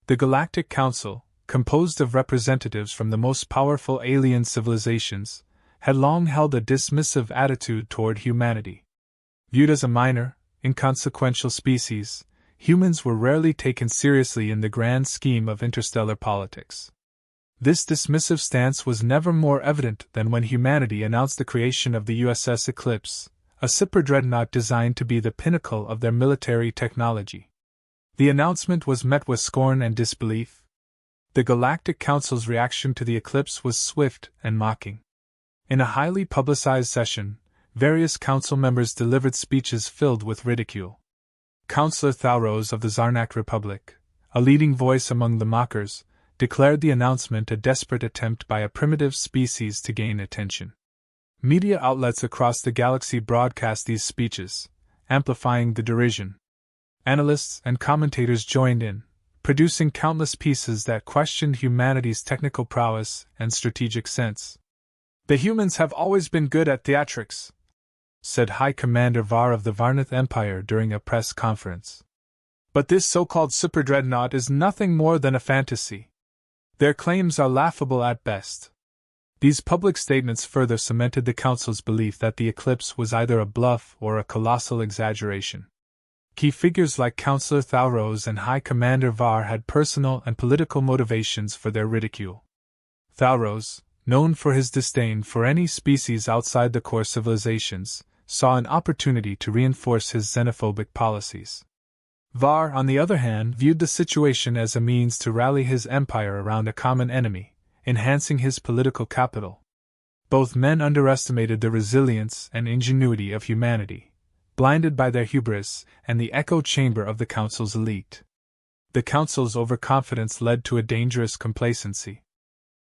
The Galactic Council, composed of representatives from the most powerful alien civilizations, had long held a dismissive attitude toward humanity. Viewed as a minor, inconsequential species, humans were rarely taken seriously in the grand scheme of interstellar politics. This dismissive stance was never more evident than when humanity announced the creation of the USS Eclipse, a Superdreadnought designed to be the pinnacle of their military technology. The announcement was met with scorn and disbelief. The Galactic Council's reaction to the Eclipse was swift and mocking. In a highly publicized session, various council members delivered speeches filled with ridicule. Councillor Thalrose of the Zarnak Republic, a leading voice among the mockers, declared the announcement a desperate attempt by a primitive species to gain attention. Media outlets across the galaxy broadcast these speeches, amplifying the derision. Analysts and commentators joined in, producing countless pieces that questioned humanity's technical prowess and strategic sense. "The humans have always been good at theatrics," said High Commander Var of the Varnath Empire during a press conference. "But this so-called Superdreadnought is nothing more than a fantasy. Their claims are laughable at best." These public statements further cemented the Council's belief that the eclipse was either a bluff or a colossal exaggeration. Key figures like Councillor Thalrose and High Commander Var had personal and political motivations for their ridicule. Thalrose, known for his disdain for any species outside the core civilizations, saw an opportunity to reinforce his xenophobic policies. Var, on the other hand, viewed the situation as a means to rally his empire around a common enemy, enhancing his political capital. Both men underestimated the resilience and ingenuity of humanity, blinded by their hubris and the echo chamber of the Council's elite. The Council's overconfidence led to a dangerous complacency.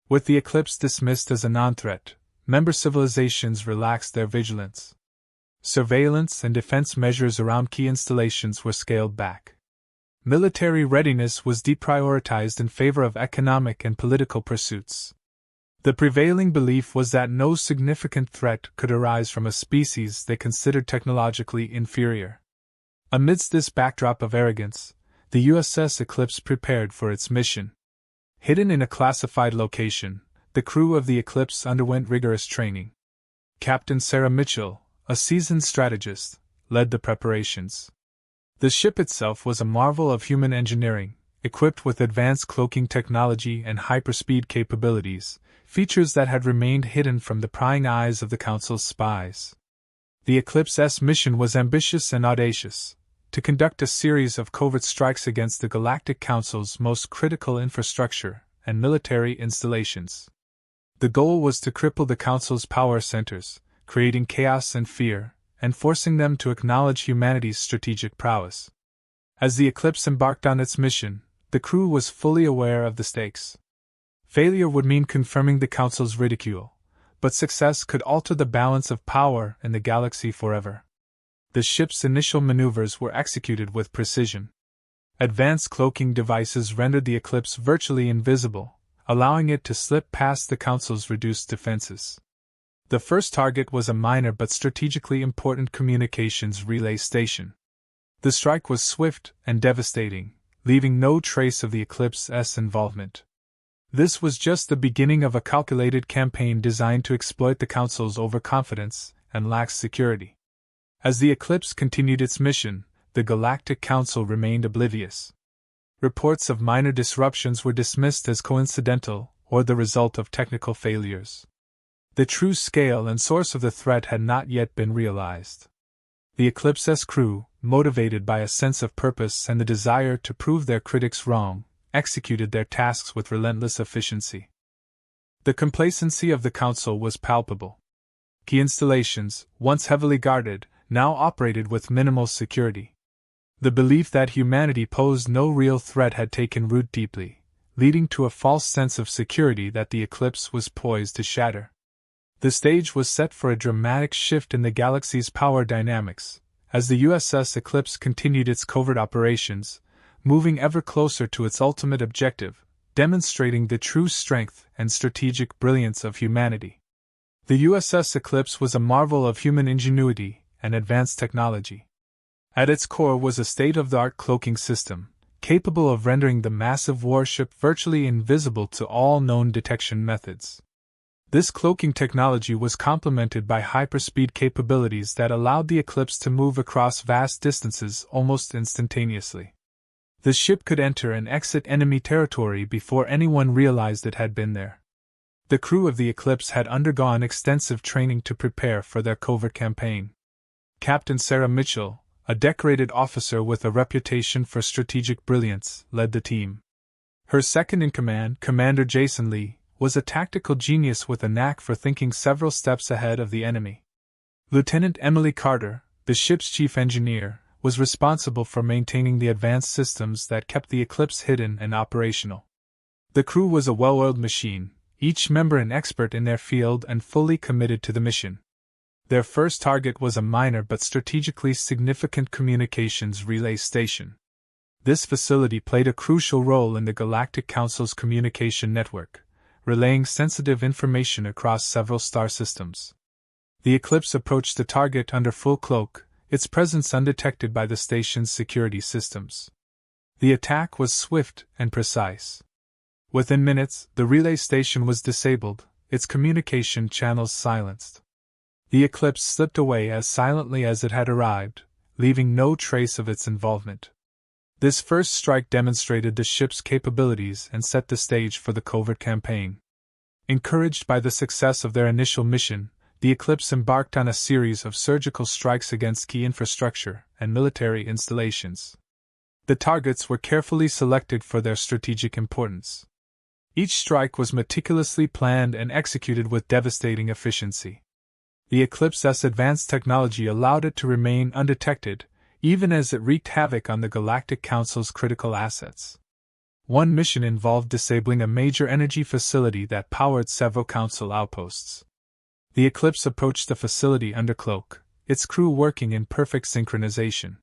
With the eclipse dismissed as a non-threat, member civilizations relaxed their vigilance. Surveillance and defense measures around key installations were scaled back. Military readiness was deprioritized in favor of economic and political pursuits. The prevailing belief was that no significant threat could arise from a species they considered technologically inferior. Amidst this backdrop of arrogance, the USS Eclipse prepared for its mission. Hidden in a classified location, the crew of the Eclipse underwent rigorous training. Captain Sarah Mitchell, a seasoned strategist, led the preparations. The ship itself was a marvel of human engineering, equipped with advanced cloaking technology and hyperspeed capabilities, features that had remained hidden from the prying eyes of the Council's spies. The Eclipse's mission was ambitious and audacious: to conduct a series of covert strikes against the Galactic Council's most critical infrastructure and military installations. The goal was to cripple the Council's power centers, creating chaos and fear, and forcing them to acknowledge humanity's strategic prowess. As the Eclipse embarked on its mission, the crew was fully aware of the stakes. Failure would mean confirming the Council's ridicule, but success could alter the balance of power in the galaxy forever. The ship's initial maneuvers were executed with precision. Advanced cloaking devices rendered the Eclipse virtually invisible, allowing it to slip past the Council's reduced defenses. The first target was a minor but strategically important communications relay station. The strike was swift and devastating, leaving no trace of the Eclipse's involvement. This was just the beginning of a calculated campaign designed to exploit the Council's overconfidence and lax security. As the Eclipse continued its mission, the Galactic Council remained oblivious. Reports of minor disruptions were dismissed as coincidental or the result of technical failures. The true scale and source of the threat had not yet been realized. The Eclipse's crew, motivated by a sense of purpose and the desire to prove their critics wrong, executed their tasks with relentless efficiency. The complacency of the Council was palpable. Key installations, once heavily guarded, now operated with minimal security. The belief that humanity posed no real threat had taken root deeply, leading to a false sense of security that the Eclipse was poised to shatter. The stage was set for a dramatic shift in the galaxy's power dynamics, as the USS Eclipse continued its covert operations, moving ever closer to its ultimate objective, demonstrating the true strength and strategic brilliance of humanity. The USS Eclipse was a marvel of human ingenuity and advanced technology. At its core was a state-of-the-art cloaking system, capable of rendering the massive warship virtually invisible to all known detection methods. This cloaking technology was complemented by hyperspeed capabilities that allowed the Eclipse to move across vast distances almost instantaneously. The ship could enter and exit enemy territory before anyone realized it had been there. The crew of the Eclipse had undergone extensive training to prepare for their covert campaign. Captain Sarah Mitchell, a decorated officer with a reputation for strategic brilliance, led the team. Her second-in-command, Commander Jason Lee, was a tactical genius with a knack for thinking several steps ahead of the enemy. Lieutenant Emily Carter, the ship's chief engineer, was responsible for maintaining the advanced systems that kept the Eclipse hidden and operational. The crew was a well-oiled machine, each member an expert in their field and fully committed to the mission. Their first target was a minor but strategically significant communications relay station. This facility played a crucial role in the Galactic Council's communication network, relaying sensitive information across several star systems. The Eclipse approached the target under full cloak, its presence undetected by the station's security systems. The attack was swift and precise. Within minutes, the relay station was disabled, its communication channels silenced. The Eclipse slipped away as silently as it had arrived, leaving no trace of its involvement. This first strike demonstrated the ship's capabilities and set the stage for the covert campaign. Encouraged by the success of their initial mission, the Eclipse embarked on a series of surgical strikes against key infrastructure and military installations. The targets were carefully selected for their strategic importance. Each strike was meticulously planned and executed with devastating efficiency. The Eclipse's advanced technology allowed it to remain undetected, even as it wreaked havoc on the Galactic Council's critical assets. One mission involved disabling a major energy facility that powered several Council outposts. The Eclipse approached the facility under cloak, its crew working in perfect synchronization.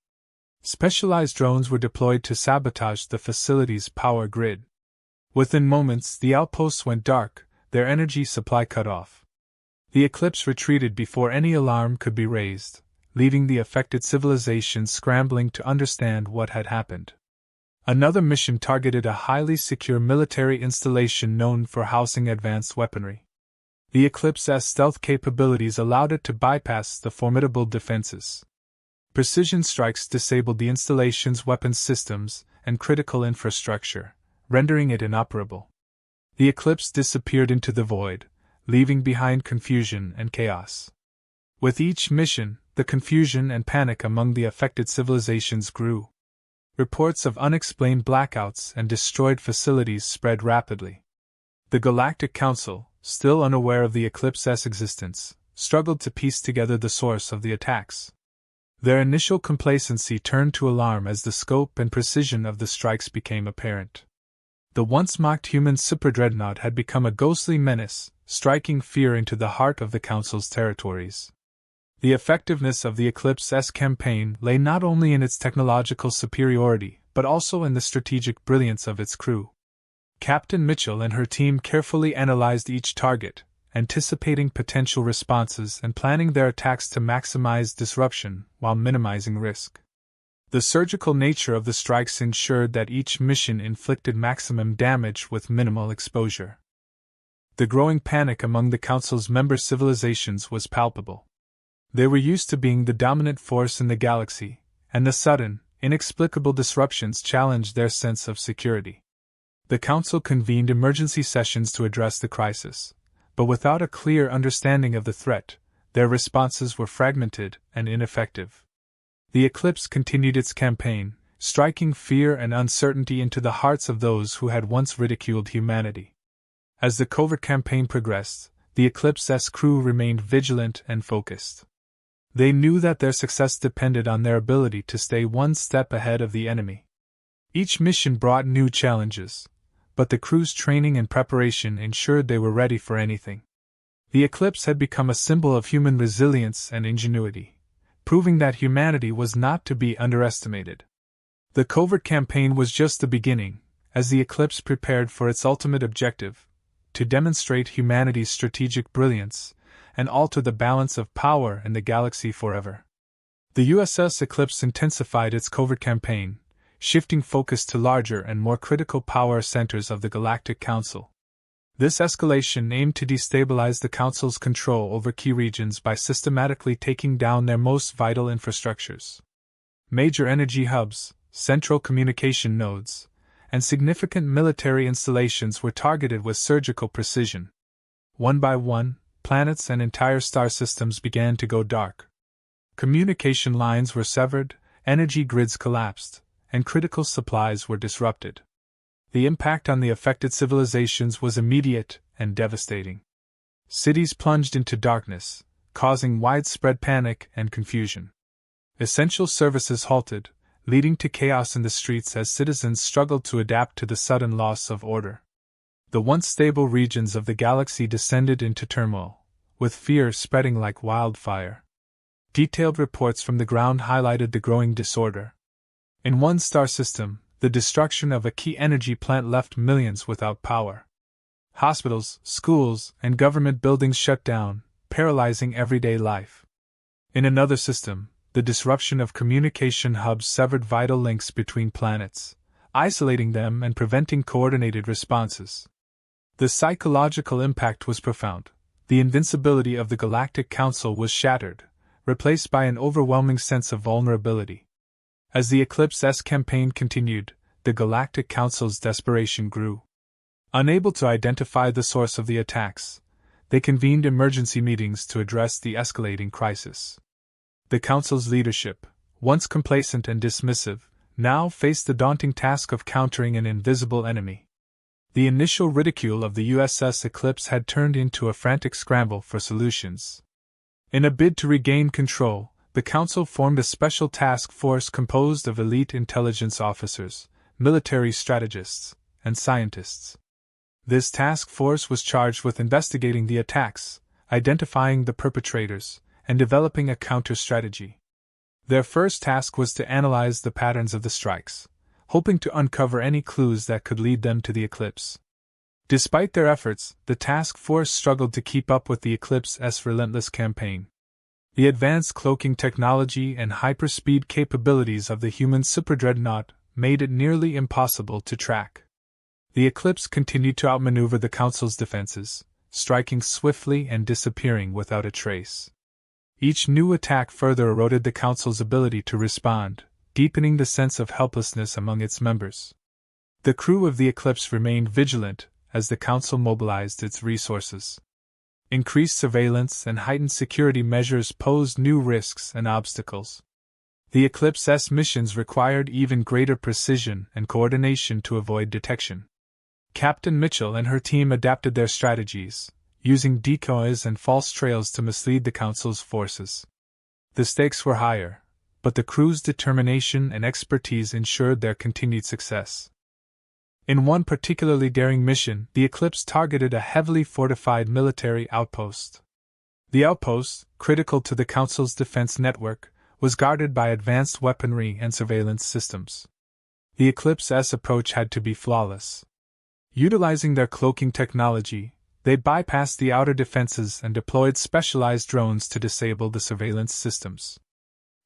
Specialized drones were deployed to sabotage the facility's power grid. Within moments, the outposts went dark, their energy supply cut off. The Eclipse retreated before any alarm could be raised, leaving the affected civilization scrambling to understand what had happened. Another mission targeted a highly secure military installation known for housing advanced weaponry. The Eclipse's stealth capabilities allowed it to bypass the formidable defenses. Precision strikes disabled the installation's weapons systems and critical infrastructure, rendering it inoperable. The Eclipse disappeared into the void, leaving behind confusion and chaos. With each mission, the confusion and panic among the affected civilizations grew. Reports of unexplained blackouts and destroyed facilities spread rapidly. The Galactic Council, still unaware of the Eclipse's existence, struggled to piece together the source of the attacks. Their initial complacency turned to alarm as the scope and precision of the strikes became apparent. The once mocked human Superdreadnought had become a ghostly menace, striking fear into the heart of the Council's territories. The effectiveness of the Eclipse's campaign lay not only in its technological superiority, but also in the strategic brilliance of its crew. Captain Mitchell and her team carefully analyzed each target, anticipating potential responses and planning their attacks to maximize disruption while minimizing risk. The surgical nature of the strikes ensured that each mission inflicted maximum damage with minimal exposure. The growing panic among the Council's member civilizations was palpable. They were used to being the dominant force in the galaxy, and the sudden, inexplicable disruptions challenged their sense of security. The Council convened emergency sessions to address the crisis, but without a clear understanding of the threat, their responses were fragmented and ineffective. The Eclipse continued its campaign, striking fear and uncertainty into the hearts of those who had once ridiculed humanity. As the covert campaign progressed, the Eclipse's crew remained vigilant and focused. They knew that their success depended on their ability to stay one step ahead of the enemy. Each mission brought new challenges, but the crew's training and preparation ensured they were ready for anything. The Eclipse had become a symbol of human resilience and ingenuity, proving that humanity was not to be underestimated. The covert campaign was just the beginning, as the Eclipse prepared for its ultimate objective, to demonstrate humanity's strategic brilliance and alter the balance of power in the galaxy forever. The USS Eclipse intensified its covert campaign, shifting focus to larger and more critical power centers of the Galactic Council. This escalation aimed to destabilize the Council's control over key regions by systematically taking down their most vital infrastructures. Major energy hubs, central communication nodes, and significant military installations were targeted with surgical precision. One by one, planets and entire star systems began to go dark. Communication lines were severed, energy grids collapsed, and critical supplies were disrupted. The impact on the affected civilizations was immediate and devastating. Cities plunged into darkness, causing widespread panic and confusion. Essential services halted, leading to chaos in the streets as citizens struggled to adapt to the sudden loss of order. The once stable regions of the galaxy descended into turmoil, with fear spreading like wildfire. Detailed reports from the ground highlighted the growing disorder. In one star system, the destruction of a key energy plant left millions without power. Hospitals, schools, and government buildings shut down, paralyzing everyday life. In another system, the disruption of communication hubs severed vital links between planets, isolating them and preventing coordinated responses. The psychological impact was profound. The invincibility of the Galactic Council was shattered, replaced by an overwhelming sense of vulnerability. As the Eclipse S campaign continued, the Galactic Council's desperation grew. Unable to identify the source of the attacks, they convened emergency meetings to address the escalating crisis. The Council's leadership, once complacent and dismissive, now faced the daunting task of countering an invisible enemy. The initial ridicule of the USS Eclipse had turned into a frantic scramble for solutions. In a bid to regain control, the Council formed a special task force composed of elite intelligence officers, military strategists, and scientists. This task force was charged with investigating the attacks, identifying the perpetrators, and developing a counter-strategy. Their first task was to analyze the patterns of the strikes, hoping to uncover any clues that could lead them to the Eclipse. Despite their efforts, the task force struggled to keep up with the Eclipse's relentless campaign. The advanced cloaking technology and hyperspeed capabilities of the human Superdreadnought made it nearly impossible to track. The Eclipse continued to outmaneuver the Council's defenses, striking swiftly and disappearing without a trace. Each new attack further eroded the Council's ability to respond, deepening the sense of helplessness among its members. The crew of the Eclipse remained vigilant as the Council mobilized its resources. Increased surveillance and heightened security measures posed new risks and obstacles. The Eclipse's missions required even greater precision and coordination to avoid detection. Captain Mitchell and her team adapted their strategies, using decoys and false trails to mislead the Council's forces. The stakes were higher, but the crew's determination and expertise ensured their continued success. In one particularly daring mission, the Eclipse targeted a heavily fortified military outpost. The outpost, critical to the Council's defense network, was guarded by advanced weaponry and surveillance systems. The Eclipse's approach had to be flawless. Utilizing their cloaking technology, they bypassed the outer defenses and deployed specialized drones to disable the surveillance systems.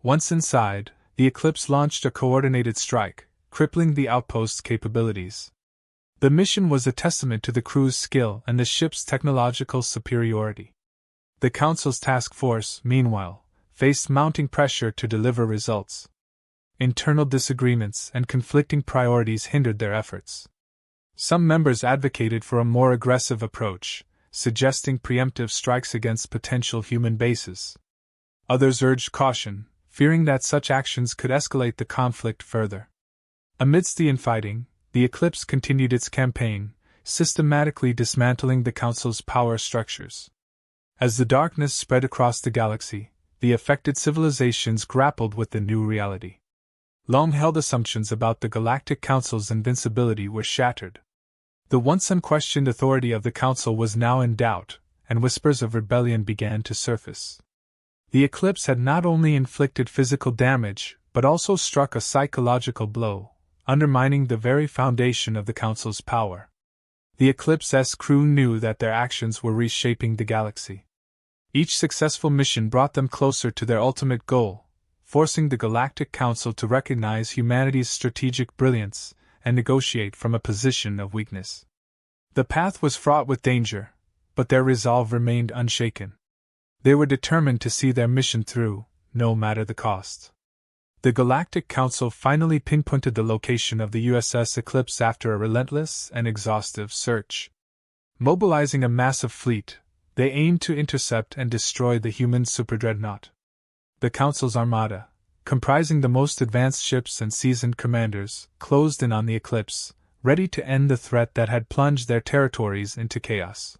Once inside, the Eclipse launched a coordinated strike, crippling the outpost's capabilities. The mission was a testament to the crew's skill and the ship's technological superiority. The Council's task force, meanwhile, faced mounting pressure to deliver results. Internal disagreements and conflicting priorities hindered their efforts. Some members advocated for a more aggressive approach, suggesting preemptive strikes against potential human bases. Others urged caution, fearing that such actions could escalate the conflict further. Amidst the infighting, the Eclipse continued its campaign, systematically dismantling the Council's power structures. As the darkness spread across the galaxy, the affected civilizations grappled with the new reality. Long-held assumptions about the Galactic Council's invincibility were shattered. The once unquestioned authority of the Council was now in doubt, and whispers of rebellion began to surface. The Eclipse had not only inflicted physical damage, but also struck a psychological blow, undermining the very foundation of the Council's power. The Eclipse's crew knew that their actions were reshaping the galaxy. Each successful mission brought them closer to their ultimate goal, forcing the Galactic Council to recognize humanity's strategic brilliance and negotiate from a position of weakness. The path was fraught with danger, but their resolve remained unshaken. They were determined to see their mission through, no matter the cost. The Galactic Council finally pinpointed the location of the USS Eclipse after a relentless and exhaustive search. Mobilizing a massive fleet, they aimed to intercept and destroy the human Superdreadnought. The Council's armada, comprising the most advanced ships and seasoned commanders, closed in on the Eclipse, ready to end the threat that had plunged their territories into chaos.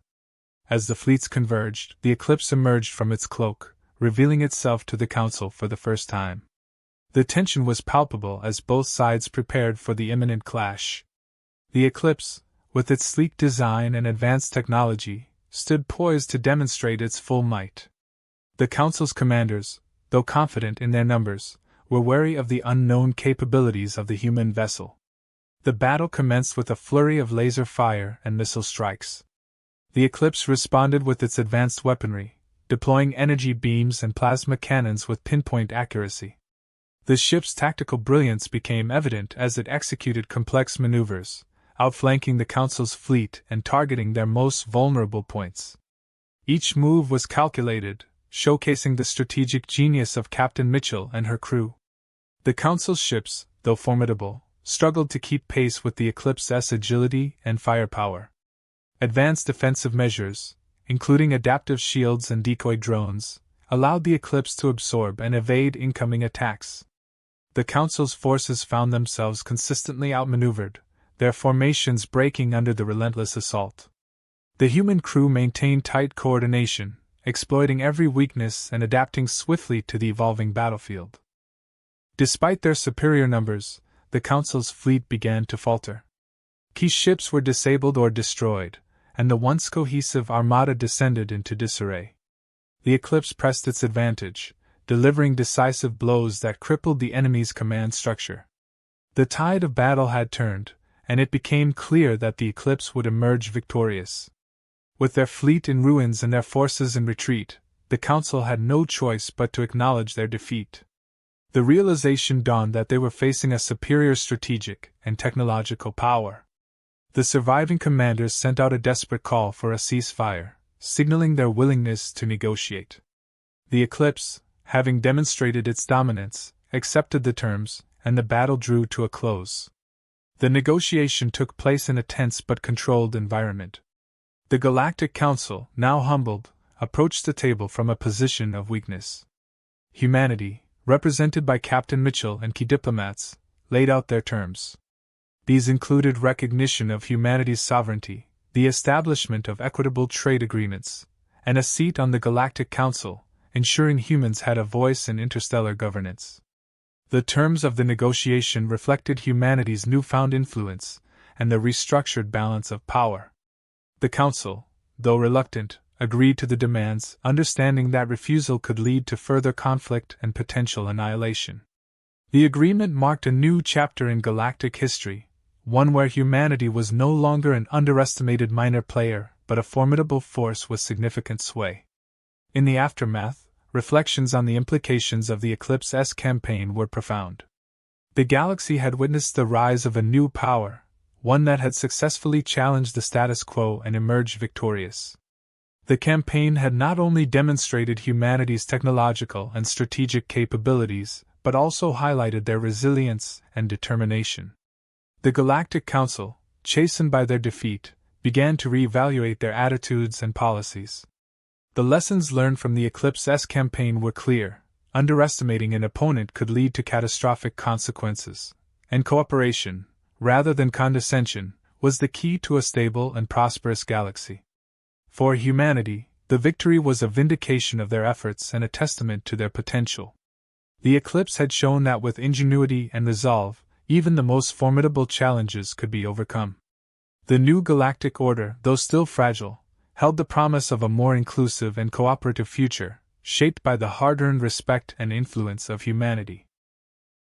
As the fleets converged, the Eclipse emerged from its cloak, revealing itself to the Council for the first time. The tension was palpable as both sides prepared for the imminent clash. The Eclipse, with its sleek design and advanced technology, stood poised to demonstrate its full might. The Council's commanders, though confident in their numbers, were wary of the unknown capabilities of the human vessel. The battle commenced with a flurry of laser fire and missile strikes. The Eclipse responded with its advanced weaponry, deploying energy beams and plasma cannons with pinpoint accuracy. The ship's tactical brilliance became evident as it executed complex maneuvers, outflanking the Council's fleet and targeting their most vulnerable points. Each move was calculated, showcasing the strategic genius of Captain Mitchell and her crew. The Council's ships, though formidable, struggled to keep pace with the Eclipse's agility and firepower. Advanced defensive measures, including adaptive shields and decoy drones, allowed the Eclipse to absorb and evade incoming attacks. The Council's forces found themselves consistently outmaneuvered, their formations breaking under the relentless assault. The human crew maintained tight coordination, exploiting every weakness and adapting swiftly to the evolving battlefield. Despite their superior numbers, the Council's fleet began to falter. Key ships were disabled or destroyed, and the once cohesive armada descended into disarray. The Eclipse pressed its advantage, delivering decisive blows that crippled the enemy's command structure. The tide of battle had turned, and it became clear that the Eclipse would emerge victorious. With their fleet in ruins and their forces in retreat, the Council had no choice but to acknowledge their defeat. The realization dawned that they were facing a superior strategic and technological power. The surviving commanders sent out a desperate call for a ceasefire, signaling their willingness to negotiate. The Eclipse, having demonstrated its dominance, accepted the terms, and the battle drew to a close. The negotiation took place in a tense but controlled environment. The Galactic Council, now humbled, approached the table from a position of weakness. Humanity, represented by Captain Mitchell and key diplomats, laid out their terms. These included recognition of humanity's sovereignty, the establishment of equitable trade agreements, and a seat on the Galactic Council, ensuring humans had a voice in interstellar governance. The terms of the negotiation reflected humanity's newfound influence and the restructured balance of power. The Council, though reluctant, agreed to the demands, understanding that refusal could lead to further conflict and potential annihilation. The agreement marked a new chapter in galactic history, one where humanity was no longer an underestimated minor player, but a formidable force with significant sway. In the aftermath, reflections on the implications of the Eclipse's campaign were profound. The galaxy had witnessed the rise of a new power, one that had successfully challenged the status quo and emerged victorious. The campaign had not only demonstrated humanity's technological and strategic capabilities, but also highlighted their resilience and determination. The Galactic Council, chastened by their defeat, began to reevaluate their attitudes and policies. The lessons learned from the Eclipse's campaign were clear: underestimating an opponent could lead to catastrophic consequences, and cooperation, rather than condescension, was the key to a stable and prosperous galaxy. For humanity, the victory was a vindication of their efforts and a testament to their potential. The Eclipse had shown that with ingenuity and resolve, even the most formidable challenges could be overcome. The new galactic order, though still fragile, held the promise of a more inclusive and cooperative future, shaped by the hard-earned respect and influence of humanity.